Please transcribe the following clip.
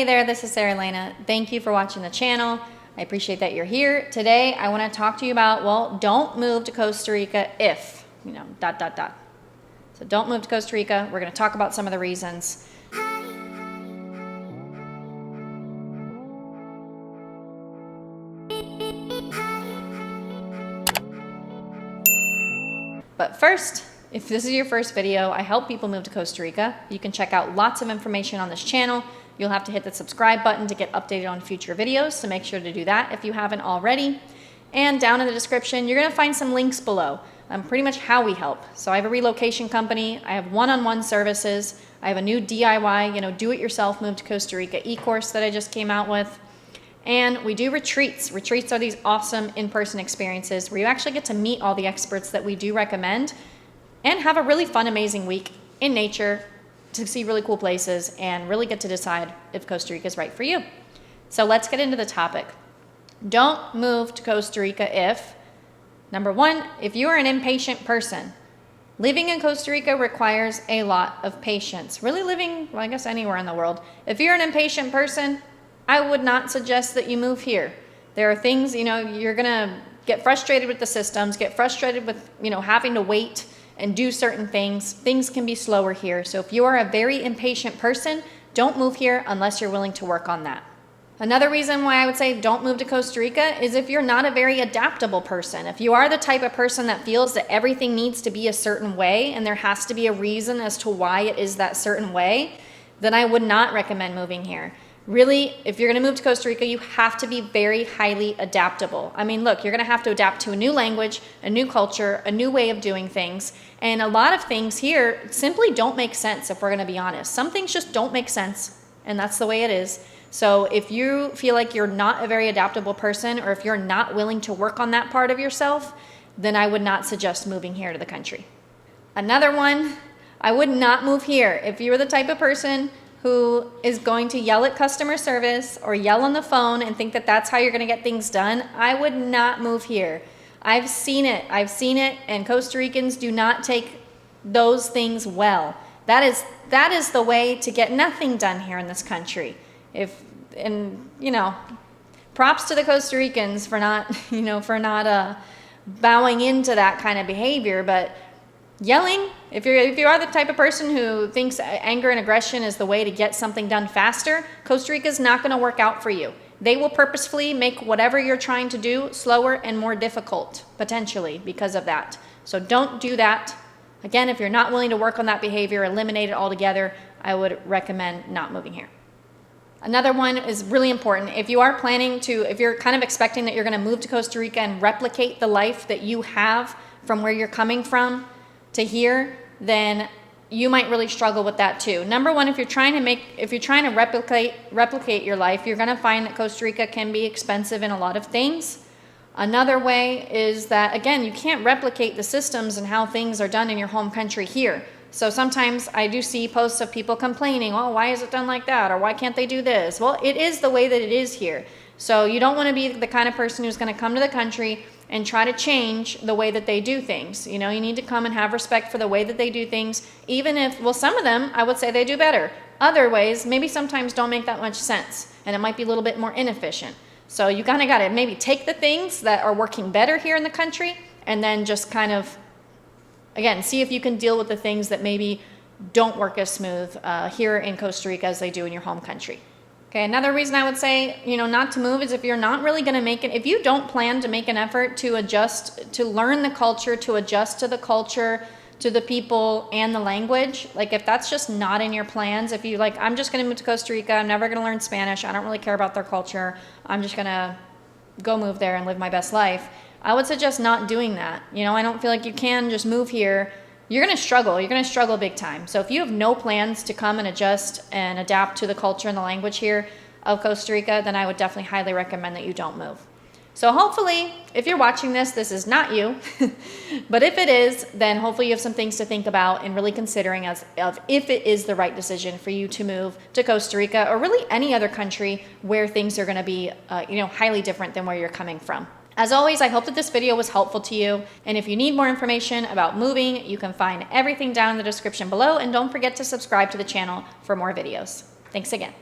Hey there, this is Sarah Elena. Thank you for watching the channel. I appreciate that you're here. Today, I want to talk to you about, well, don't move to Costa Rica if, So don't move to Costa Rica. We're going to talk about some of the reasons. But first, if this is your first video, I help people move to Costa Rica. You can check out lots of information on this channel. You'll have to hit the subscribe button to get updated on future videos, so make sure to do that if you haven't already. And down in the description, you're gonna find some links below, pretty much how we help. So I have a relocation company, I have one-on-one services, I have a new DIY, do-it-yourself move to Costa Rica e-course that I just came out with. And we do retreats. Retreats are these awesome in-person experiences where you actually get to meet all the experts that we do recommend and have a really fun, amazing week in nature to see really cool places and really get to decide if Costa Rica is right for you. So let's get into the topic. Don't move to Costa Rica if, number one, if you are an impatient person. Living in Costa Rica requires a lot of patience. Really living, well, I guess anywhere in the world. If you're an impatient person, I would not suggest that you move here. There are things, you're gonna get frustrated with the systems, get frustrated with, having to wait and do certain things. Things can be slower here. So if you are a very impatient person, don't move here unless you're willing to work on that. Another reason why I would say don't move to Costa Rica is if you're not a very adaptable person. If you are the type of person that feels that everything needs to be a certain way and there has to be a reason as to why it is that certain way, then I would not recommend moving here. Really, if you're gonna move to Costa Rica, you have to be very highly adaptable. I mean, look, you're gonna have to adapt to a new language, a new culture, a new way of doing things. And a lot of things here simply don't make sense if we're gonna be honest. Some things just don't make sense, and that's the way it is. So if you feel like you're not a very adaptable person, or if you're not willing to work on that part of yourself, then I would not suggest moving here to the country. Another one, I would not move here. If you're the type of person who is going to yell at customer service or yell on the phone and think that that's how you're going to get things done, I would not move here. I've seen it, and Costa Ricans do not take those things well. That is the way to get nothing done here in this country. Props to the Costa Ricans for not, bowing into that kind of behavior, but yelling, if you are the type of person who thinks anger and aggression is the way to get something done faster, Costa Rica is not going to work out for you. They will purposefully make whatever you're trying to do slower and more difficult, potentially, because of that. So don't do that. Again, if you're not willing to work on that behavior, eliminate it altogether, I would recommend not moving here. Another one is really important. If you're kind of expecting that you're going to move to Costa Rica and replicate the life that you have from where you're coming from to here, then you might really struggle with that too. Number one, if you're trying to replicate your life, you're going to find that Costa Rica can be expensive in a lot of things. Another way is that, again, you can't replicate the systems and how things are done in your home country here. So sometimes I do see posts of people complaining, oh, why is it done like that? Or why can't they do this? Well, it is the way that it is here. So you don't want to be the kind of person who's going to come to the country and try to change the way that they do things. You need to come and have respect for the way that they do things, even if, well, some of them, I would say they do better. Other ways, maybe sometimes don't make that much sense, and it might be a little bit more inefficient. So you kind of got to maybe take the things that are working better here in the country, and then just kind of, again, see if you can deal with the things that maybe don't work as smooth here in Costa Rica as they do in your home country. Okay, another reason I would say, not to move is if you're not really going to if you don't plan to make an effort to adjust, to learn the culture, to adjust to the culture, to the people and the language, like if that's just not in your plans, if you I'm just going to move to Costa Rica, I'm never going to learn Spanish, I don't really care about their culture, I'm just going to go move there and live my best life, I would suggest not doing that. I don't feel like you can just move here. You're going to struggle. You're going to struggle big time. So if you have no plans to come and adjust and adapt to the culture and the language here of Costa Rica, then I would definitely highly recommend that you don't move. So hopefully, if you're watching this, this is not you. But if it is, then hopefully you have some things to think about and really considering of if it is the right decision for you to move to Costa Rica or really any other country where things are going to be highly different than where you're coming from. As always, I hope that this video was helpful to you, and if you need more information about moving, you can find everything down in the description below, and don't forget to subscribe to the channel for more videos. Thanks again.